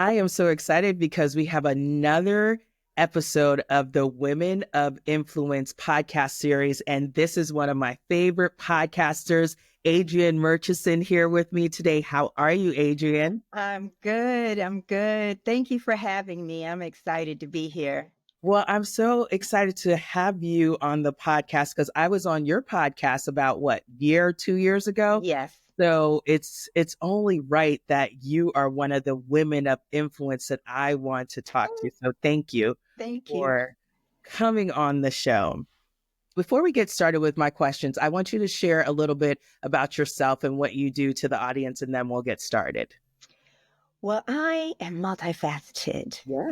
I am so excited because we have another episode of the Women of Influence podcast series. And this is one of my favorite podcasters, Adrienne Murchison, here with me today. How are you, Adrienne? I'm good. I'm good. Thank you for having me. I'm excited to be here. Well, I'm so excited to have you on the podcast because I was on your podcast about what, year, 2 years ago? Yes. So it's only right that you are one of the women of influence that I want to talk to. Oh, So thank you thank you. for coming on the show. Before we get started with my questions, I want you to share a little bit about yourself and what you do to the audience, and then we'll get started. Well, I am multifaceted. Yeah.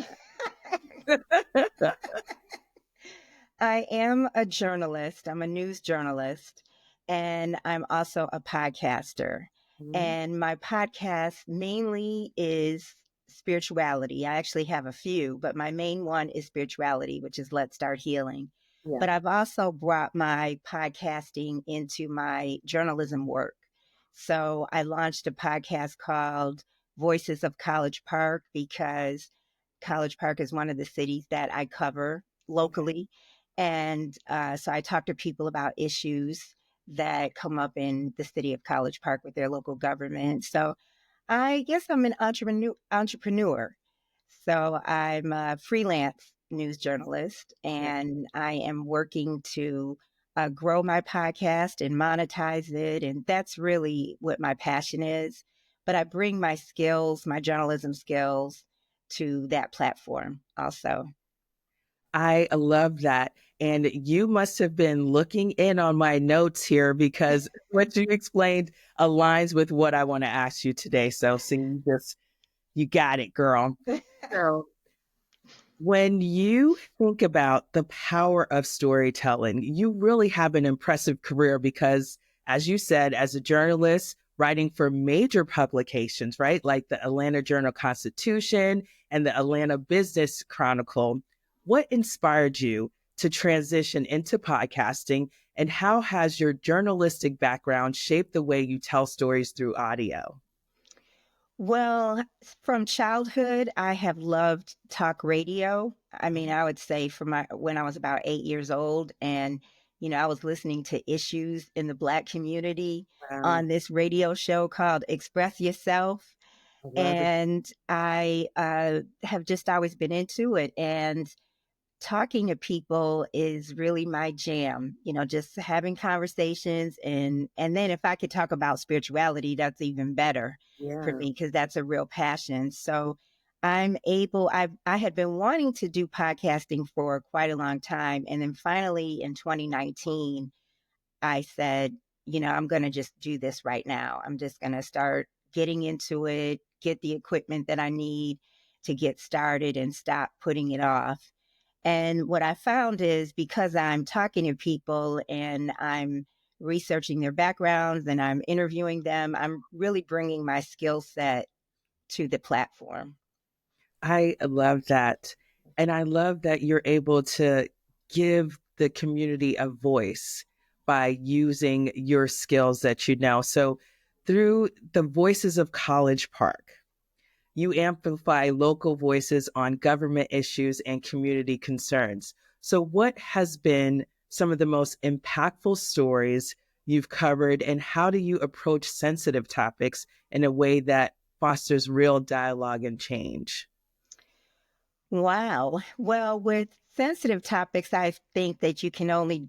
I am a journalist. I'm a news journalist, and I'm also a podcaster. And my podcast mainly is spirituality. I actually have a few, but my main one is spirituality, which is Let's Start Healing. Yeah. But I've also brought my podcasting into my journalism work. So I launched a podcast called Voices of College Park because College Park is one of the cities that I cover locally. And so I talk to people about issues that come up in the city of College Park with their local government. So I guess I'm an entrepreneur. So I'm a freelance news journalist, and I am working to grow my podcast and monetize it. And that's really what my passion is. But I bring my skills, my journalism skills, to that platform also. I love that. And you must have been looking in on my notes here because what you explained aligns with what I want to ask you today. So you got it, girl. So when you think about the power of storytelling, you really have an impressive career because, as you said, as a journalist, writing for major publications, right? Like the Atlanta Journal Constitution and the Atlanta Business Chronicle. What inspired you to transition into podcasting, and how has your journalistic background shaped the way you tell stories through audio? Well, from childhood, I have loved talk radio. I mean, I would say from when I was about 8 years old, and I was listening to issues in the Black community Wow, on this radio show called Express Yourself, I love it. and I have just always been into it. And talking to people is really my jam, just having conversations, and then if I could talk about spirituality, that's even better for Yeah. me because that's a real passion. So I had been wanting to do podcasting for quite a long time, and then finally in 2019 I said, I'm going to just do this right now. I'm just going to start getting into it, get the equipment that I need to get started and stop putting it off. And what I found is because I'm talking to people and I'm researching their backgrounds and I'm interviewing them, I'm really bringing my skill set to the platform. I love that. And I love that you're able to give the community a voice by using your skills that you know. So, through the Voices of College Park, you amplify local voices on government issues and community concerns. So, what has been some of the most impactful stories you've covered, and how do you approach sensitive topics in a way that fosters real dialogue and change? Wow. Well, with sensitive topics, I think that you can only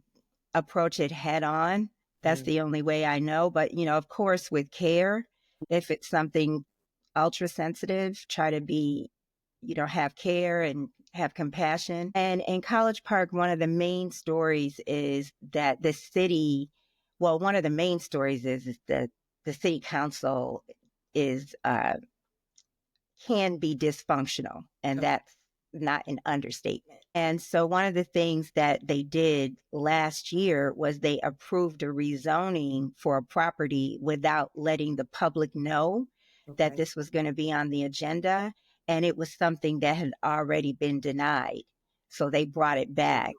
approach it head on. That's Mm. the only way I know. But, of course, with care, if it's something ultra sensitive, try to be, have care and have compassion. And in College Park, one of the main stories is that one of the main stories is that the city council is, can be dysfunctional. And that's not an understatement. And so one of the things that they did last year was they approved a rezoning for a property without letting the public know that Okay. this was going to be on the agenda. And it was something that had already been denied. So they brought it back.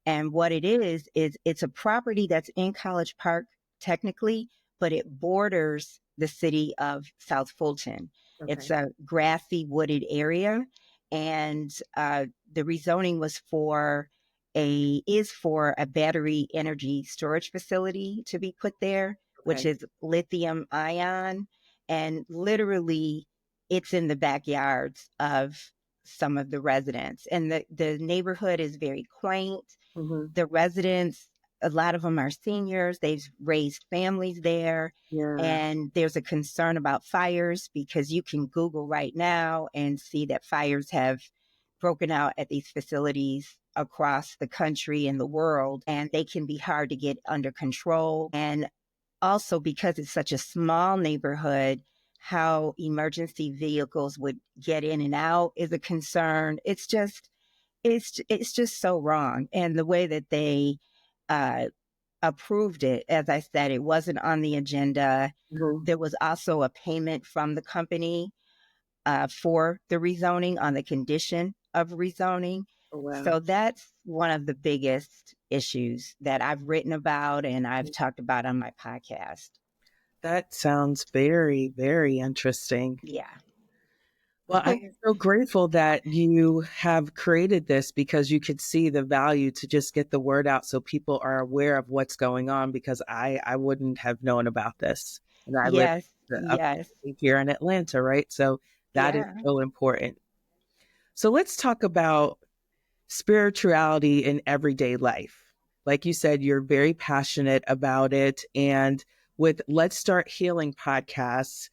And what it is it's a property that's in College Park technically, but it borders the city of South Fulton. It's Okay. a grassy, wooded area, and the rezoning was for a battery energy storage facility to be put there, which Okay. is lithium ion, and literally it's in the backyards of some of the residents. And the neighborhood is very quaint. Hmm. The residents, a lot of them are seniors, they've raised families there. Yeah. And there's a concern about fires because you can Google right now and see that fires have broken out at these facilities across the country and the world, and they can be hard to get under control. And also, because it's such a small neighborhood, how emergency vehicles would get in and out is a concern. It's just so wrong. And the way that they uh, approved it, as I said, it wasn't on the agenda. Hmm. There was also a payment from the company for the rezoning on the condition of rezoning. Oh, wow. So that's one of the biggest issues that I've written about and I've talked about on my podcast. That sounds very, very interesting. Yeah. Well, I'm so grateful that you have created this because you could see the value to just get the word out so people are aware of what's going on because I wouldn't have known about this. And I live Yes. up Yes. here in Atlanta, right? So that is Yeah. so important. So let's talk about spirituality in everyday life. Like you said, you're very passionate about it. And with Let's Start Healing podcasts,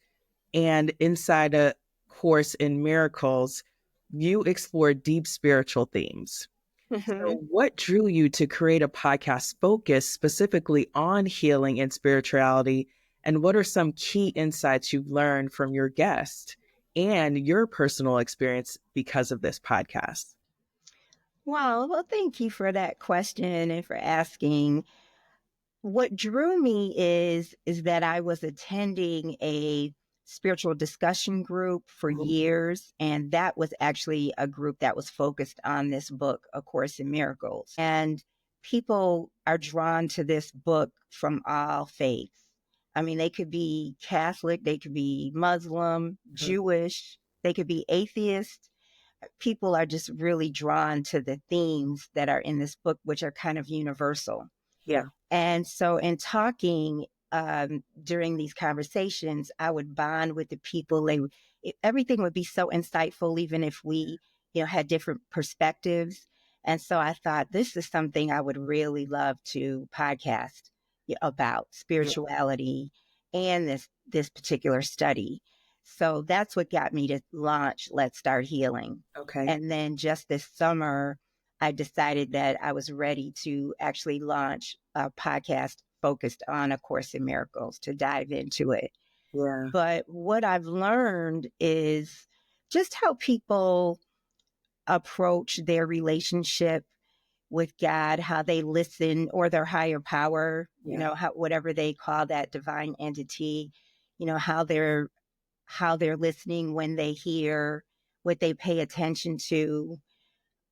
and inside a course in miracles, you explore deep spiritual themes. So, Mhm. what drew you to create a podcast focused specifically on healing and spirituality? And what are some key insights you've learned from your guest and your personal experience because of this podcast? Well, thank you for that question and for asking. What drew me is that I was attending a spiritual discussion group for Mhm. years, and that was actually a group that was focused on this book, A Course in Miracles. And people are drawn to this book from all faiths. I mean, they could be Catholic, they could be Muslim, Mhm. Jewish, they could be atheist. People are just really drawn to the themes that are in this book, which are kind of universal. Yeah. And so, in talking during these conversations, I would bond with the people. Everything would be so insightful, even if we, had different perspectives. And so, I thought this is something I would really love to podcast about Yeah. spirituality and this particular study. So that's what got me to launch Let's Start Healing. Okay. And then just this summer, I decided that I was ready to actually launch a podcast focused on A Course in Miracles to dive into it. Yeah. But what I've learned is just how people approach their relationship with God, how they listen or their higher power, Yeah. whatever they call that divine entity, how they're listening when they hear, what they pay attention to.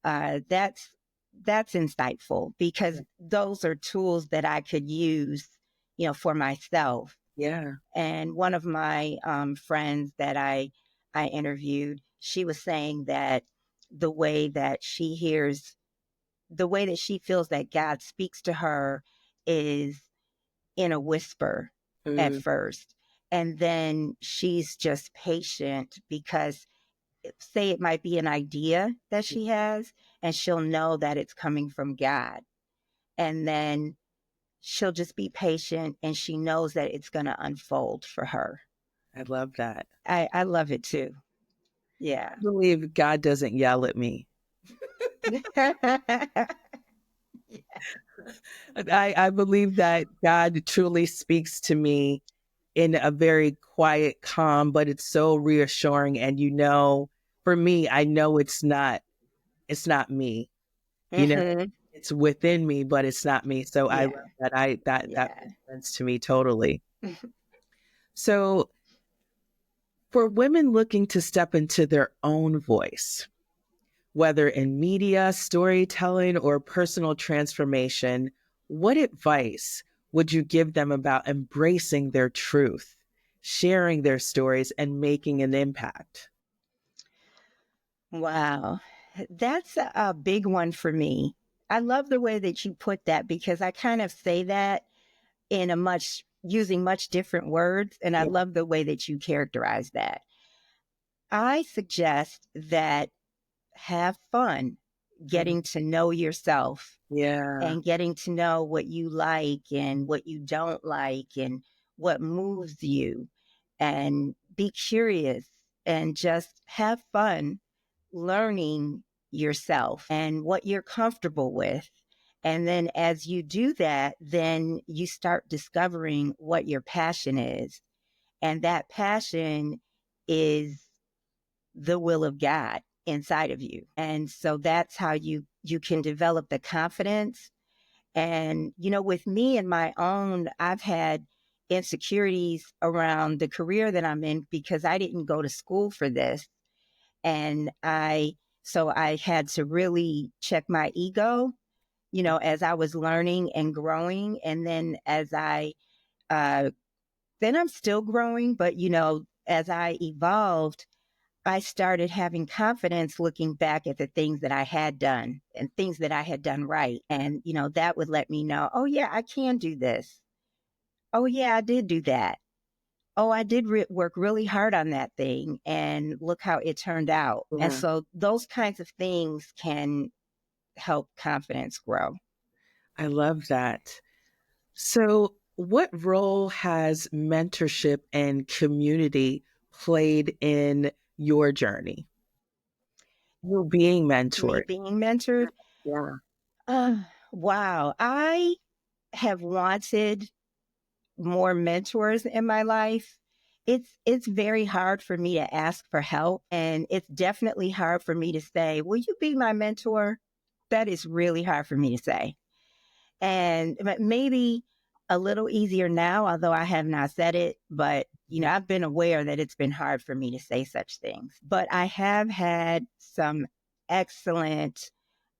That's insightful because those are tools that I could use, for myself. Yeah. And one of my friends that I interviewed, she was saying that the way that she hears, the way that she feels that God speaks to her is in a whisper at Mm, first. And then she's just patient because say it might be an idea that she has, and she'll know that it's coming from God. And then she'll just be patient and she knows that it's going to unfold for her. I love that. I love it too. Yeah. I believe God doesn't yell at me. I believe that God truly speaks to me in a very quiet, calm, but it's so reassuring. And for me, I know it's not me. You know, Hmm. it's within me, but it's not me. So I love Yeah. that. That Yeah. makes sense to me totally. So for women looking to step into their own voice, whether in media, storytelling, or personal transformation, what advice would you give them about embracing their truth sharing their stories and making an impact? Wow. That's a big one for me. I love the way that you put that because I kind of say that in a much using much different words. And I Yeah. love the way that you characterize that. I suggest that have fun Mhm. getting to know yourself Yeah. and getting to know what you like and what you don't like and what moves you, and be curious and just have fun learning yourself and what you're comfortable with. And then as you do that, then you start discovering what your passion is. And that passion is the will of God inside of you. And so that's how you can develop the confidence. And with me and my own, I've had insecurities around the career that I'm in because I didn't go to school for this. And I had to really check my ego, as I was learning and growing. And then uh, then I'm still growing, but as I evolved, I started having confidence looking back at the things that I had done and things that I had done right. And, that would let me know, oh, yeah, I can do this. Oh, yeah, I did do that. Oh, I did work really hard on that thing. And look how it turned out. And Yeah. so those kinds of things can help confidence grow. I love that. So, what role has mentorship and community played in your journey? You being Me mentored. being mentored. Yeah. Uh, wow. I have wanted more mentors in my life. It's very hard for me to ask for help, and it's definitely hard for me to say, "Will you be my mentor?" That is really hard for me to say. And maybe a little easier now, although I have not said it, but I've been aware that it's been hard for me to say such things. But I have had some excellent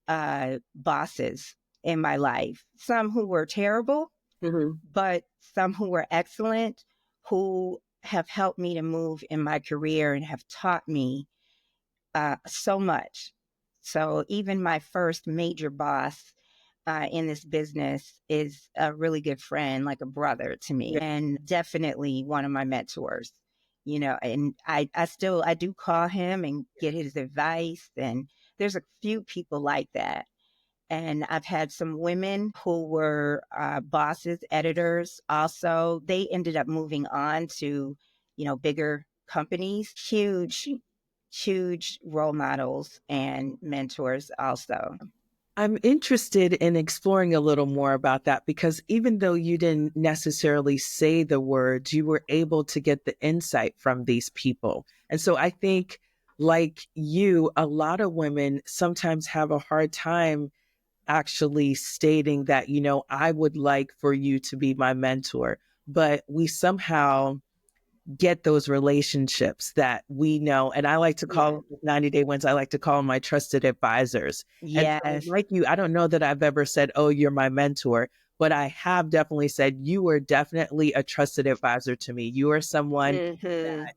bosses in my life, some who were terrible, Mhm. but some who were excellent, who have helped me to move in my career and have taught me so much. So even my first major boss in this business is a really good friend, like a brother to me, Yeah. and definitely one of my mentors. And I do call him and get his advice, and there's a few people like that. And I've had some women who were bosses, editors. Also, they ended up moving on to, bigger companies. Huge role models and mentors. Also, I'm interested in exploring a little more about that because even though you didn't necessarily say the words, you were able to get the insight from these people. And so I think, like you, a lot of women sometimes have a hard time actually stating that, I would like for you to be my mentor. But we somehow get those relationships that we know. And I like to yeah, call 90-day wins, I like to call them my trusted advisors. And so, yes, like you, I don't know that I've ever said, oh, you're my mentor, but I have definitely said, you are definitely a trusted advisor to me. You are someone hmm that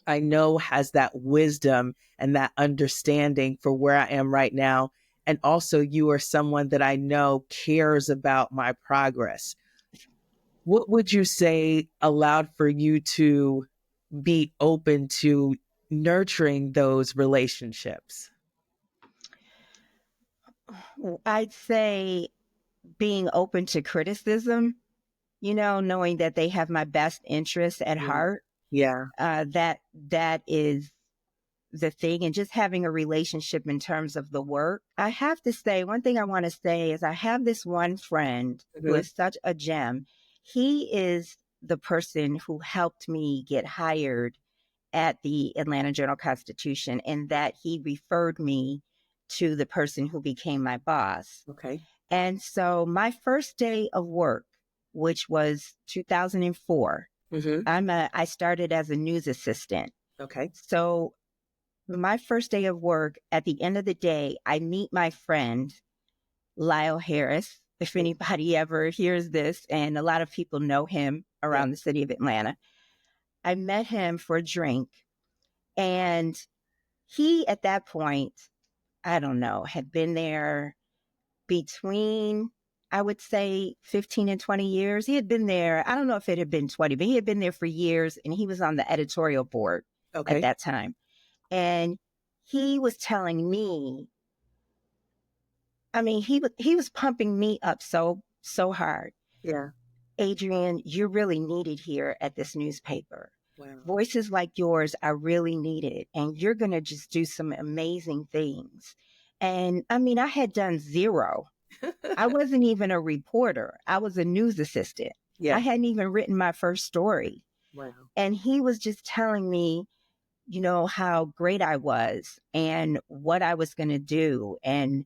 I know has that wisdom and that understanding for where I am right now. And also, you are someone that I know cares about my progress. What would you say allowed for you to be open to nurturing those relationships? I'd say being open to criticism. Knowing that they have my best interests at Mm. heart. Yeah. That is the thing, and just having a relationship in terms of the work. I have to say, one thing I want to say is I have this one friend who Hmm. is such a gem. He is the person who helped me get hired at the Atlanta Journal Constitution, and that he referred me to the person who became my boss. Okay. And so my first day of work, which was 2004, Hmm. I started as a news assistant. Okay. So my first day of work, at the end of the day, I meet my friend, Lyle Harris. If anybody ever hears this, and a lot of people know him Yeah. around the city of Atlanta. I met him for a drink, and he, at that point, I don't know, had been there between, I would say, 15 and 20 years. He had been there, I don't know if it had been 20, but he had been there for years, and he was on the editorial board at Okay. that time. And he was telling me, I mean, he was pumping me up so hard. Yeah. Adrienne, you're really needed here at this newspaper. Wow. Voices like yours are really needed, and you're going to just do some amazing things. And I mean, I had done zero. I wasn't even a reporter, I was a news assistant. I Yeah. hadn't even written my first story. Wow. And he was just telling me, how great I was and what I was going to do and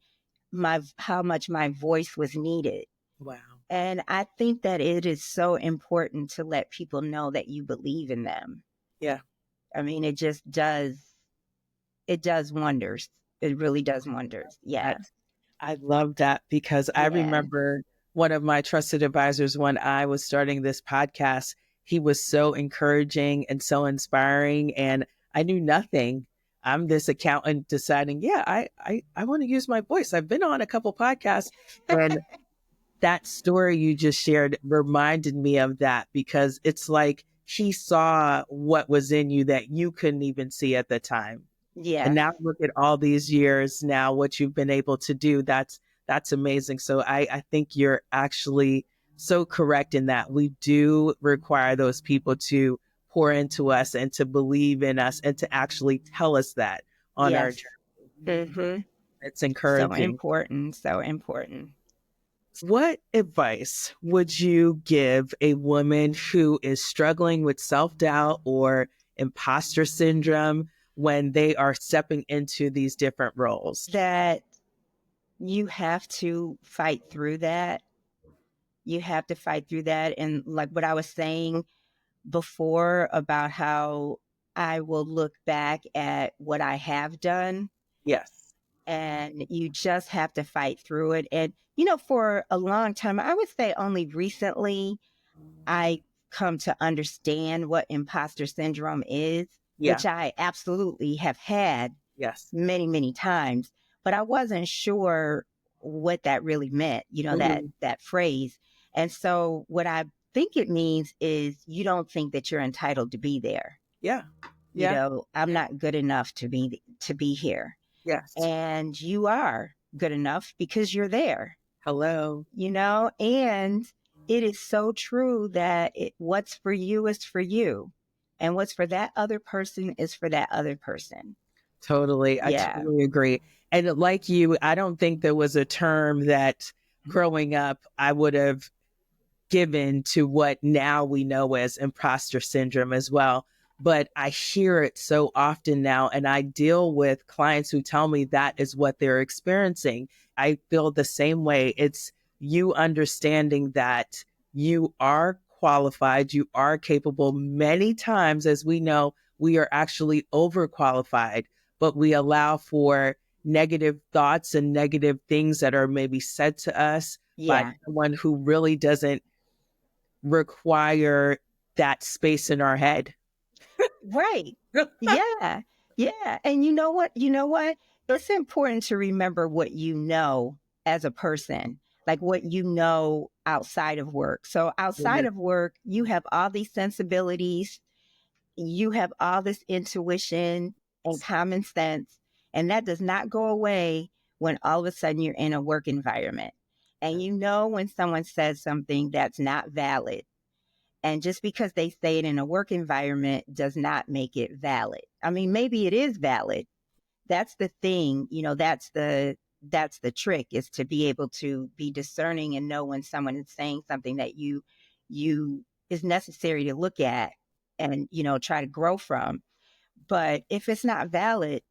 how much my voice was needed. Wow. And I think that it is so important to let people know that you believe in them. Yeah. I mean, it does wonders. It really does wonders. Yeah. I love that because I Yeah. remember one of my trusted advisors when I was starting this podcast. He was so encouraging and so inspiring, and I knew nothing. I'm this accountant deciding, yeah, I want to use my voice. I've been on a couple podcasts, and that story you just shared reminded me of that because it's like he saw what was in you that you couldn't even see at the time. And Yes. now look at all these years now, what you've been able to do. That's amazing. So I think you're actually so correct in that we do require those people to pour into us and to believe in us and to actually tell us that on our Yes. journey. Mm-hmm. It's So encouraging. important. So important. What advice would you give a woman who is struggling with self-doubt or imposter syndrome when they are stepping into these different roles? That you have to fight through that. You have to fight through that. And like what I was saying before about how I will look back at what I have done, Yes. and you just have to fight through it. And, for a long time, I would say only recently, I come to understand what imposter syndrome is, Yeah. which I absolutely have had Yes. many, many times, but I wasn't sure what that really meant, Hmm. that phrase. And so what I think it means is you don't think that you're entitled to be there. Yeah. Yeah. I'm not good enough to be here. Yes. And you are good enough because you're there, Hello. and it is so true that what's for you is for you. And what's for that other person is for that other person. Totally. I Yeah. totally agree. And like you, I don't think there was a term that growing up I would have given to what now we know as imposter syndrome as well. But I hear it so often now, and I deal with clients who tell me that is what they're experiencing. I feel the same way. It's you understanding that you are qualified, you are capable. Many times, as we know, we are actually overqualified, but we allow for negative thoughts and negative things that are maybe said to us by Yeah. someone who really doesn't require that space in our head. Right. Yeah. Yeah. And you know what? It's important to remember what you know as a person, like what you know outside of work. So outside Mhm. of work, you have all these sensibilities, you have all this intuition and common sense, and that does not go away when all of a sudden you're in a work environment. And when someone says something that's not valid, and just because they say it in a work environment does not make it valid. I mean, maybe it is valid. That's the thing, that's the trick, is to be able to be discerning and know when someone is saying something that you is necessary to look at and try to grow from. But if it's not valid,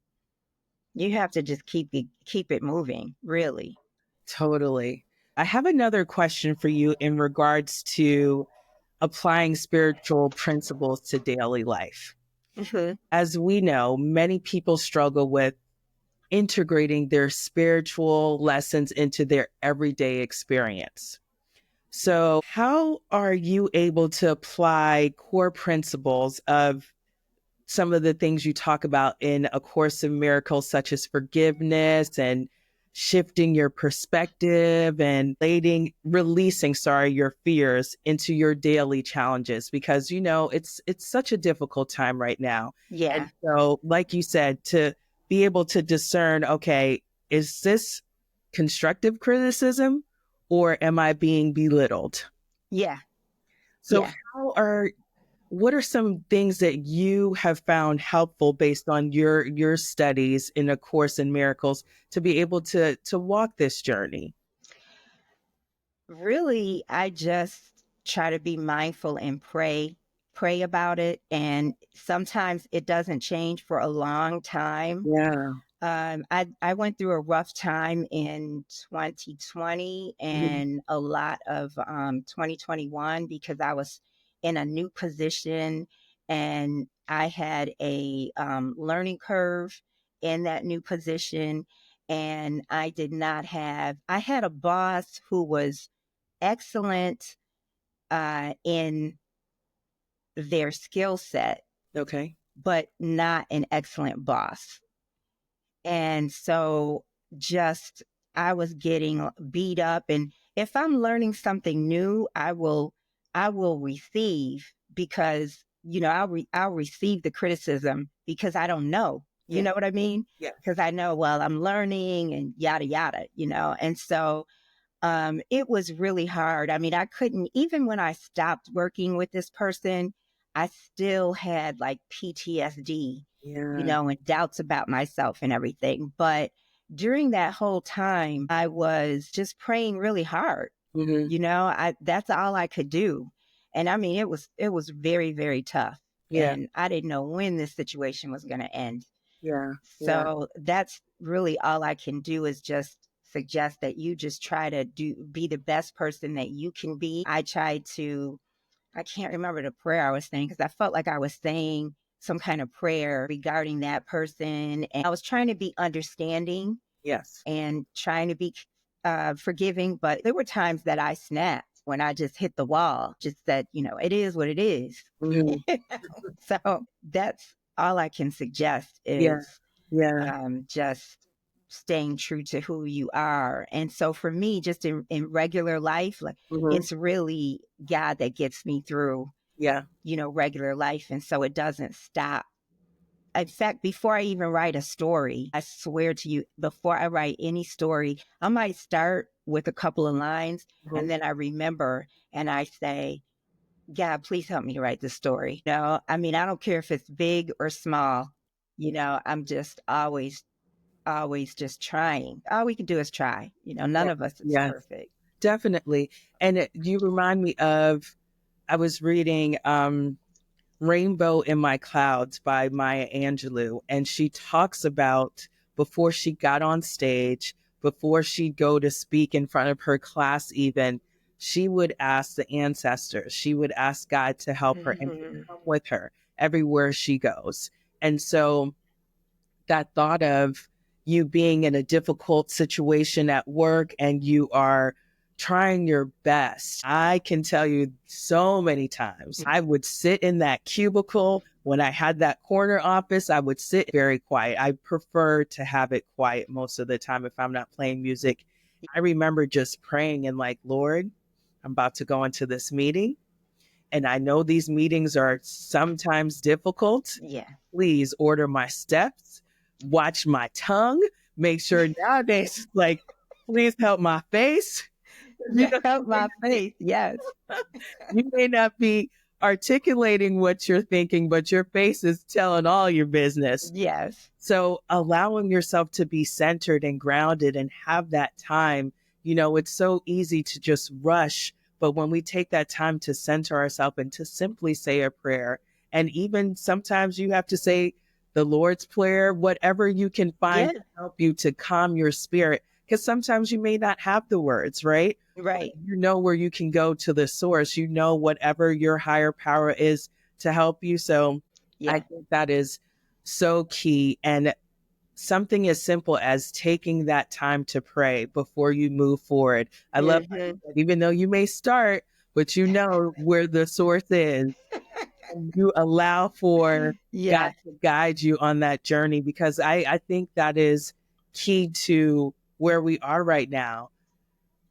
you have to just keep it moving, really. Totally. I have another question for you in regards to applying spiritual principles to daily life. Hmm. As we know, many people struggle with integrating their spiritual lessons into their everyday experience. So, how are you able to apply core principles of some of the things you talk about in A Course in Miracles, such as forgiveness and shifting your perspective and releasing, your fears into your daily challenges? Because, it's such a difficult time right now. And Yeah. so, like you said, to be able to discern, okay, is this constructive criticism or am I being belittled? Yeah. So Yeah. what are some things that you have found helpful based on your studies in A Course in Miracles to be able to walk this journey? Really, I just try to be mindful and pray about it. And sometimes it doesn't change for a long time. Yeah. I went through a rough time in 2020 Mhm. and a lot of 2021 because I was in a new position and I had a learning curve in that new position. And I had a boss who was excellent in their skill set, Okay. but not an excellent boss. And so just I was getting beat up, and if I'm learning something new, I will receive because I'll receive the criticism because I don't know. You Yeah. know what I mean? Yeah. Because I know, well, I'm learning and yada yada, And so it was really hard. I mean, I couldn't, even when I stopped working with this person, I still had like PTSD, Yeah. and doubts about myself and everything. But during that whole time, I was just praying really hard. Hmm. That's all I could do. And I mean, it was very, very tough. Yeah. And I didn't know when this situation was going to end. Yeah. Yeah. So that's really all I can do is just suggest that you just try to be the best person that you can be. I can't remember the prayer I was saying because I felt like I was saying some kind of prayer regarding that person. And I was trying to be understanding Yes. and trying to be forgiving. But there were times that I snapped when I just hit the wall, just said, it is what it is. Hmm. So that's all I can suggest Yeah. is Yeah. just staying true to who you are. And so for me, just in regular life, like Hmm. it's really God that gets me through, Yeah. regular life. And so it doesn't stop. In fact, before I even write a story, I swear to you, before I write any story, I might start with a couple of lines Hmm. and then I remember and I say, God, please help me to write this story. I mean, I don't care if it's big or small, I'm just always just trying. All we can do is try. Yeah. None of us is Yes. perfect. Definitely. And you remind me of, I was reading Rainbow in My Clouds by Maya Angelou. And she talks about before she got on stage, before she'd go to speak in front of her class, even, she would ask the ancestors, she would ask God to help her and to Mhm. come with her everywhere she goes. And so that thought of you being in a difficult situation at work and you are trying your best. I can tell you so many times I would sit in that cubicle when I had that corner office. I would sit very quiet. I prefer to have it quiet most of the time if I'm not playing music. I remember just praying and like, Lord, I'm about to go into this meeting. And I know these meetings are sometimes difficult. Yeah. Please order my steps, watch my tongue, make sure nowadays, like, please help my face. You Yeah. know, Help my faith. Yes. you may not be articulating what you're thinking, but your face is telling all your business. Yes. So allowing yourself to be centered and grounded and have that time, it's so easy to just rush. But when we take that time to center ourselves and to simply say a prayer, and even sometimes you have to say the Lord's Prayer, whatever you can find Yeah. to help you to calm your spirit, because sometimes you may not have the words, right? But Right. you know where you can go to the source, whatever your higher power is to help you. So I Yeah. think that is so key. And something as simple as taking that time to pray before you move forward. I love how you Hmm. said, even though you may start, but you know where the source is, and you allow for God Yeah. to guide you on that journey, because I think that is key to where we are right now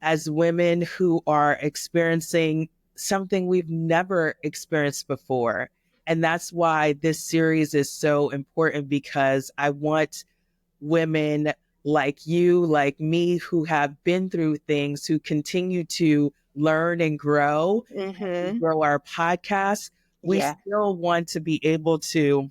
as women who are experiencing something we've never experienced before. And that's why this series is so important, because I want women like you, like me, who have been through things, who continue to learn and grow, Hmm. grow our podcast. We Yeah. still want to be able to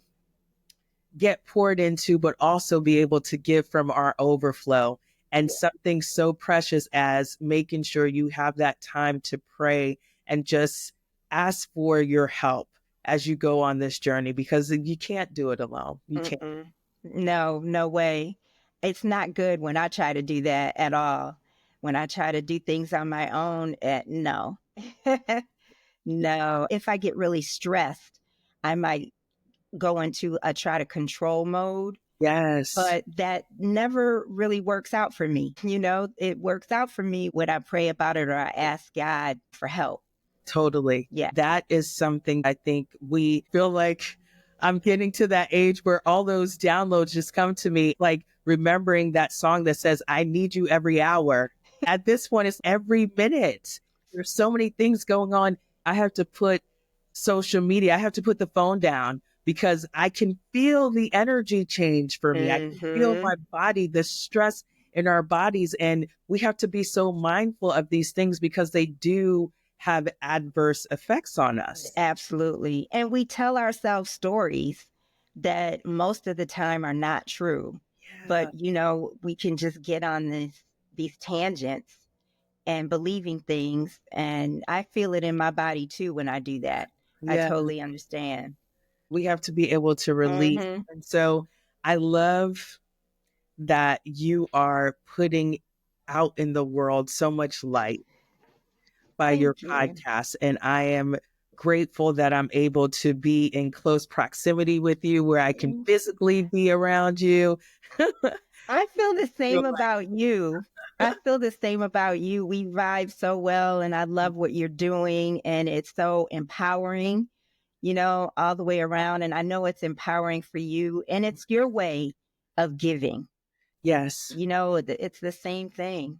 get poured into, but also be able to give from our overflow. And something so precious as making sure you have that time to pray and just ask for your help as you go on this journey, because you can't do it alone. You can't. Mm-mm. No, no way. It's not good when I try to do that at all. When I try to do things on my own, no. No. If I get really stressed, I might go into a try to control mode, Yes, but that never really works out for me. It works out for me when I pray about it or I ask God for help. totally. Yeah. That is something I think we feel like I'm getting to that age where all those downloads just come to me, like remembering that song that says, I need you every hour. At this point, it's every minute. There's so many things going on. I have to put social media, I have to put the phone down, because I can feel the energy change for me. I can feel Hmm. my body, the stress in our bodies. And we have to be so mindful of these things, because they do have adverse effects on us. Absolutely. And we tell ourselves stories that most of the time are not true. Yeah. But, we can just get on these tangents and believing things. And I feel it in my body too when I do that. I Yeah. totally understand. We have to be able to release. Hmm. And so I love that you are putting out in the world so much light by your Thank you. podcast. And I am grateful that I'm able to be in close proximity with you, where I can physically be around you. I feel the You're same about you. I feel the same about you. We vibe so well, and I love what you're doing, and it's so empowering, all the way around. And I know it's empowering for you, and it's your way of giving. yes. It's the same thing.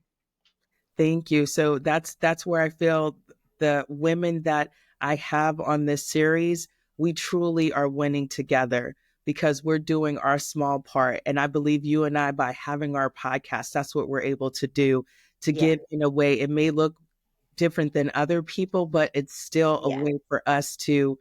Thank you. So that's where I feel the women that I have on this series, we truly are winning together, because we're doing our small part. And I believe you and I, by having our podcast, that's what we're able to do, to Yeah, give in a way. It may look different than other people, but it's still a yeah, way for us to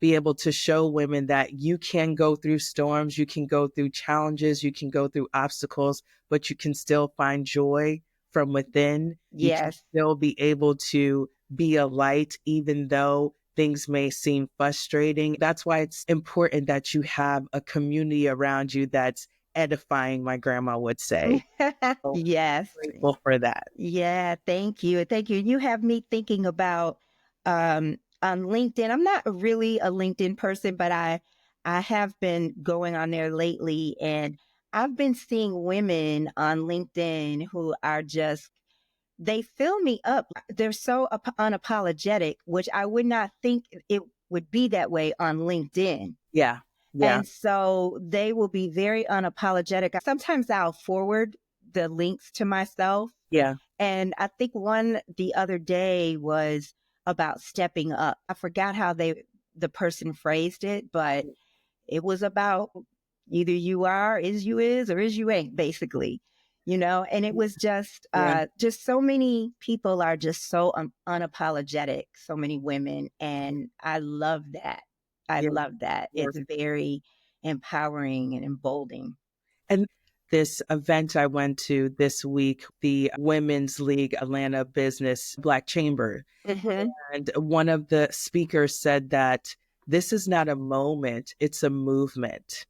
be able to show women that you can go through storms, you can go through challenges, you can go through obstacles, but you can still find joy from within. You can yes. still be able to be a light, even though things may seem frustrating. That's why it's important that you have a community around you that's edifying, my grandma would say. So Yes. grateful for that. Yeah, thank you. Thank you. You have me thinking about on LinkedIn. I'm not really a LinkedIn person, but I have been going on there lately, and I've been seeing women on LinkedIn who are just they fill me up. They're so unapologetic, which I would not think it would be that way on LinkedIn. Yeah. Yeah. And so they will be very unapologetic. Sometimes I'll forward the links to myself, Yeah. and I think one the other day was about stepping up. I forgot how the person phrased it, but it was about either you are, is you is, or is you ain't, basically. And it was Yeah. just so many people are just so unapologetic, so many women. And I love that. I Yeah. love that. Yeah. It's very empowering and emboldening. And this event I went to this week, the Women's League Atlanta Business Black Chamber, Hmm. and one of the speakers said that this is not a moment, it's a movement.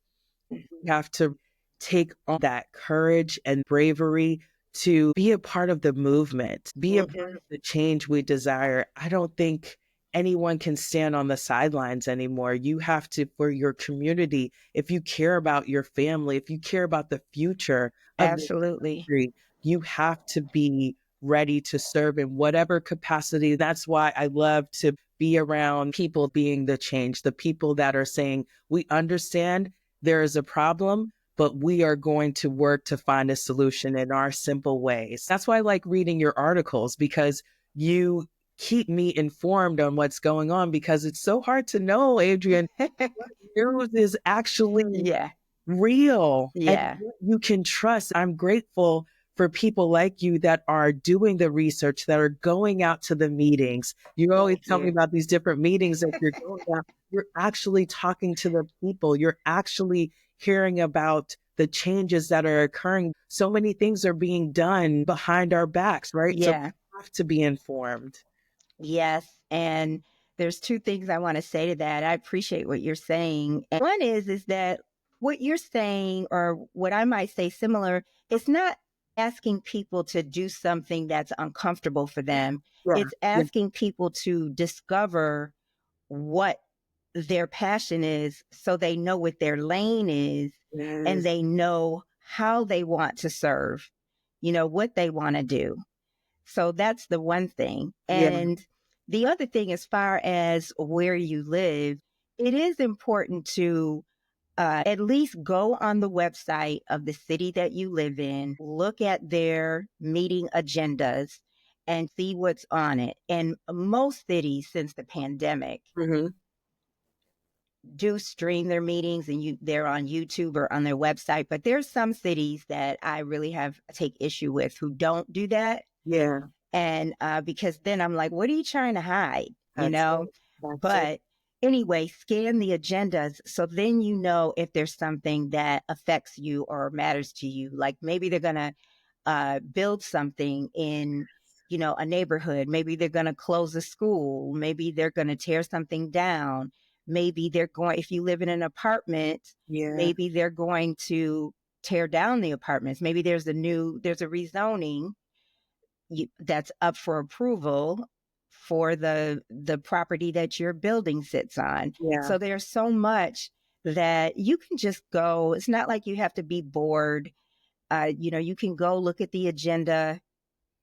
We have to take on that courage and bravery to be a part of the movement, be a part Hmm. of the change we desire. I don't think anyone can stand on the sidelines anymore. You have to, for your community, if you care about your family, if you care about the future of this Absolutely. country, you have to be ready to serve in whatever capacity. That's why I love to be around people being the change, the people that are saying, we understand there is a problem, but we are going to work to find a solution in our simple ways. That's why I like reading your articles, because you keep me informed on what's going on, because it's so hard to know, Adrienne, what news is actually Yeah. real and Yeah. what you can trust. I'm grateful for people like you that are doing the research, that are going out to the meetings. You always Thank tell me you. about these different meetings that you're going out. You're actually talking to the people. You're actually hearing about the changes that are occurring. So many things are being done behind our backs, right? So Yeah. we have to be informed. Yes. And there's two things I want to say to that. I appreciate what you're saying. And one is that what you're saying, or what I might say similar, it's not asking people to do something that's uncomfortable for them. Yeah. It's Yeah. asking people to discover what their passion is so they know what their lane is and Yes. they know how they want to serve, what they want to do. So that's the one thing. Yeah. And the other thing, as far as where you live, it is important to at least go on the website of the city that you live in, look at their meeting agendas and see what's on it. And most cities since the pandemic Hmm. do stream their meetings, and they're on YouTube or on their website. But there's some cities that I really have take issue with who don't do that. Yeah. And because then I'm like, what are you trying to hide? You That's know? it. That's it. But anyway, scan the agendas. So then you know if there's something that affects you or matters to you. Like maybe they're going to build something in, a neighborhood. Maybe they're going to close a school. Maybe they're going to tear something down. Maybe they're going, if you live in an apartment, Yeah. maybe they're going to tear down the apartments. Maybe there's a rezoning that's up for approval for the property that your building sits on. Yeah. So there's so much that you can just go. It's not like you have to be bored. You can go look at the agenda,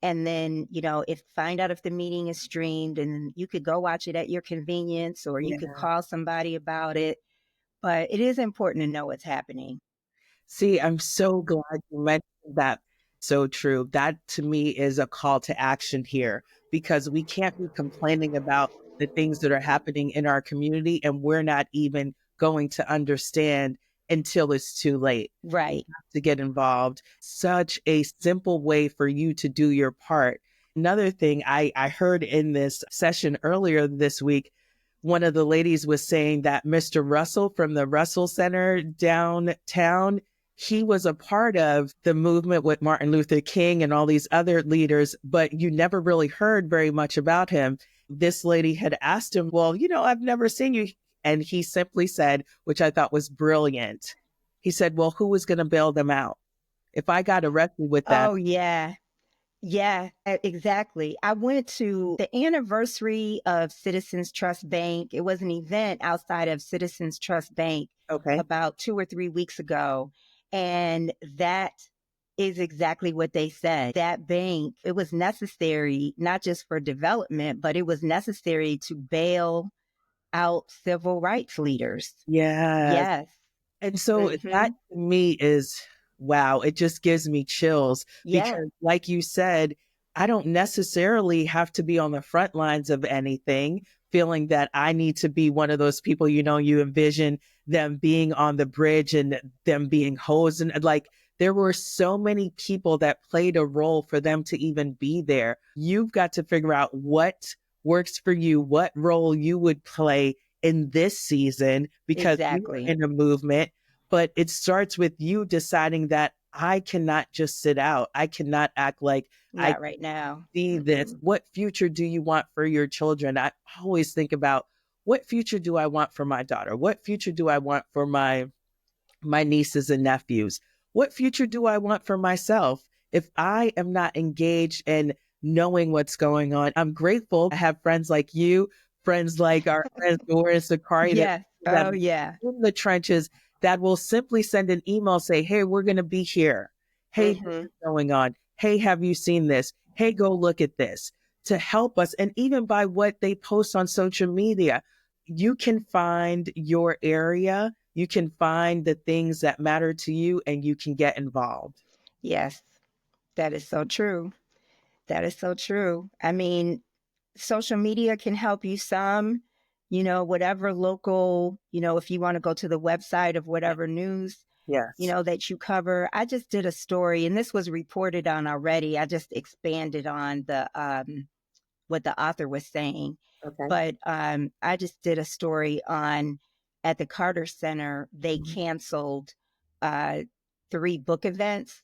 and then if find out if the meeting is streamed, and you could go watch it at your convenience, or you could Yeah. call somebody about it. But it is important to know what's happening. See, I'm so glad you mentioned that. So true. That to me is a call to action here, because we can't be complaining about the things that are happening in our community and we're not even going to understand until it's too late. We Right. have to get involved. Such a simple way for you to do your part. Another thing I heard in this session earlier this week, one of the ladies was saying that Mr. Russell from the Russell Center downtown, he was a part of the movement with Martin Luther King and all these other leaders, but you never really heard very much about him. This lady had asked him, well, I've never seen you. And he simply said, which I thought was brilliant. He said, well, who was going to bail them out? If I got arrested with that, Oh yeah. Yeah, exactly. I went to the anniversary of Citizens Trust Bank. It was an event outside of Citizens Trust Bank okay. about 2 or 3 weeks ago. And that is exactly what they said. That bank, it was necessary, not just for development, but it was necessary to bail out civil rights leaders. Yes. Yes. And so that Hmm. to me is wow, it just gives me chills Yeah, because, like you said, I don't necessarily have to be on the front lines of anything, feeling that I need to be one of those people, you envision them being on the bridge and them being hosed. And like, there were so many people that played a role for them to even be there. You've got to figure out what works for you, what role you would play in this season, because we are exactly. in a movement, but it starts with you deciding that I cannot just sit out. I cannot act like I Not right now. see this. What future do you want for your children? I always think about, what future do I want for my daughter? What future do I want for my nieces and nephews? What future do I want for myself? If I am not engaged in knowing what's going on, I'm grateful I have friends like you friends like our friends Doris Zakari that Yes. that Oh, are yeah. in the trenches that will simply send an email, say, hey, we're going to be here. Hey, this Hmm. is going on. Hey, have you seen this? Hey, go look at this, to help us. And even by what they post on social media, you can find your area, you can find the things that matter to you, and you can get involved. Yes. That is so true. That is so true. I mean, social media can help you some, whatever local, if you want to go to the website of Yeah. whatever news, Yes. that you cover. I just did a story and this was reported on already. I just expanded on the what the author was saying. Okay. But I just did a story on at the Carter Center, they Mhm. canceled uh, 3 book events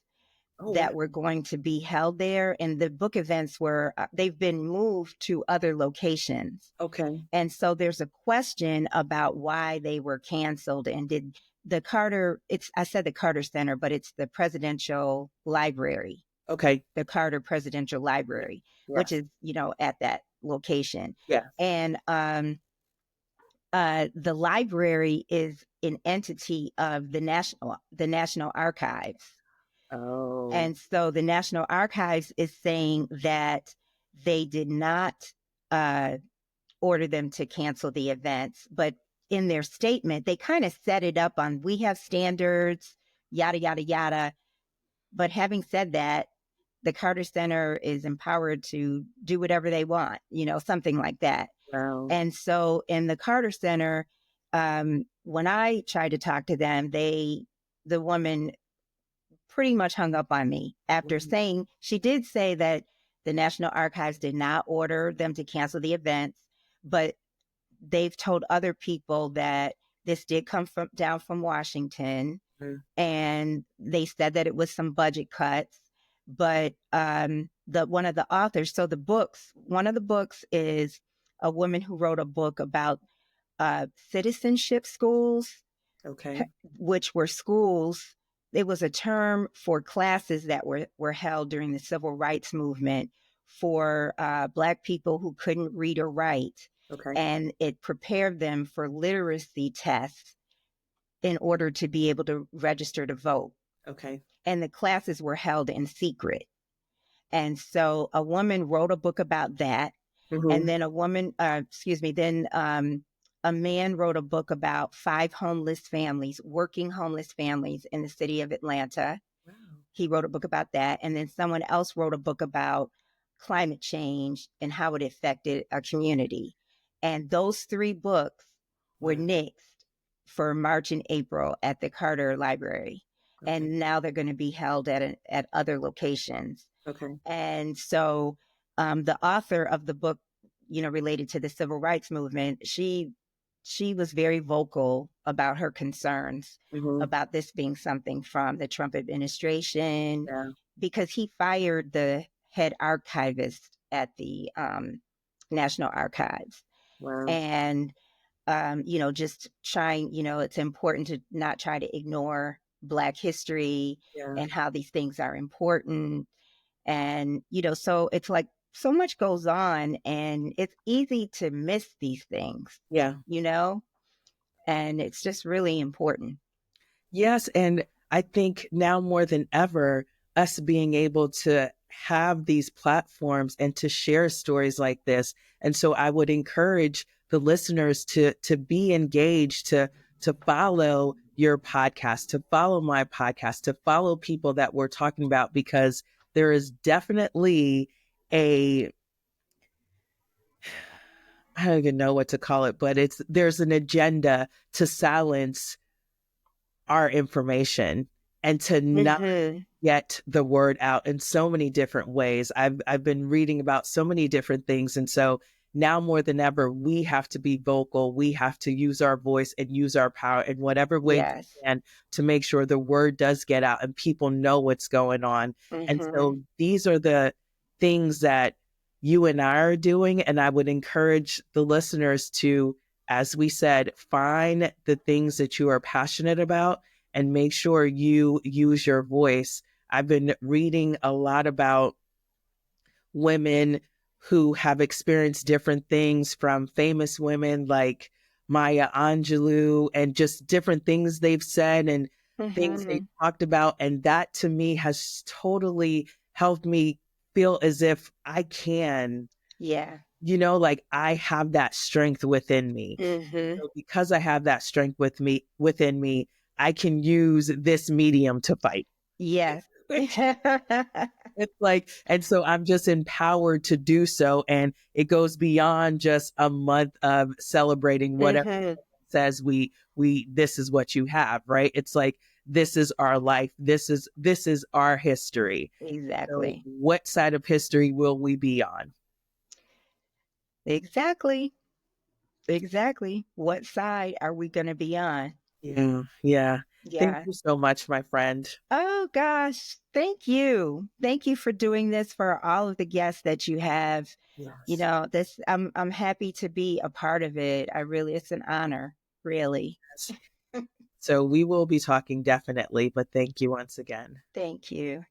Oh, wow. that were going to be held there. And the book events were, they've been moved to other locations. Okay. And so there's a question about why they were canceled. And did the Carter, I said the Carter Center, but it's the Presidential Library, Okay. the Carter Presidential Library, which Yes. is, at that location. Yes. And the library is an entity of the National Archives. Oh, And so the National Archives is saying that they did not uh, order them to cancel the events, but in their statement, they kind of set it up on we have standards, yada, yada, yada. But having said that, the Carter Center is empowered to do whatever they want, something like that. wow. And so in the Carter Center, when I tried to talk to them, the woman pretty much hung up on me after Mhm. saying she did say that the National Archives did not order them to cancel the events, but they've told other people that this did come from down from Washington, Mm. and they said that it was some budget cuts. But the one of the authors, so one of the books is a woman who wrote a book about citizenship schools, Okay. which were schools. It was a term for classes that were held during the civil rights movement for Black people who couldn't read or write. Okay. And it prepared them for literacy tests in order to be able to register to vote. Okay. And the classes were held in secret. And so a woman wrote a book about that. And Hmm. then a man wrote a book about 5 working homeless families in the city of Atlanta. Wow. He wrote a book about that. And then someone else wrote a book about climate change and how it affected a community. And those 3 books were Wow. nixed for March and April at the Carter Library. Okay. And now they're going to be held at other locations. Okay. And so the author of the book, related to the civil rights movement, she was very vocal about her concerns Hmm. about this being something from the Trump administration, Yeah. because he fired the head archivist at the National Archives. Wow. And, just trying, it's important to not try to ignore Black history Yeah. and how these things are important. And, so it's like so much goes on and it's easy to miss these things, Yeah. you know, and it's just really important. Yes. And I think now more than ever, us being able to have these platforms and to share stories like this. And so I would encourage the listeners to be engaged, to follow your podcast, to follow my podcast, to follow people that we're talking about, because there is definitely a, I don't even know what to call it, but there's an agenda to silence our information and to not Hmm. get the word out in so many different ways. I've been reading about so many different things, and so now more than ever, we have to be vocal. We have to use our voice and use our power in whatever way we Yes. can to make sure the word does get out and people know what's going on. And Hmm. so these are the things that you and I are doing, and I would encourage the listeners to, as we said, find the things that you are passionate about and make sure you use your voice. I've been reading a lot about women who have experienced different things, from famous women like Maya Angelou, and just different things they've said and things they Mhm. talked about. And that to me has totally helped me feel as if I can, Yeah. like I have that strength within me. Mhm. So because I have that strength within me, I can use this medium to fight. Yes. It's like, and so I'm just empowered to do so. And it goes beyond just a month of celebrating whatever Mhm. says this is what you have, right? It's like, this is our life. This is our history. So Exactly. what side of history will we be on? Exactly. Exactly. What side are we going to be on? Yeah. Yeah. Thank Yeah. you so much, my friend. Oh gosh, thank you. Thank you for doing this for all of the guests that you have. You Yes. know, this I'm happy to be a part of it. I really it's an honor, really. Yes. So we will be talking definitely, but thank you once again. Thank you.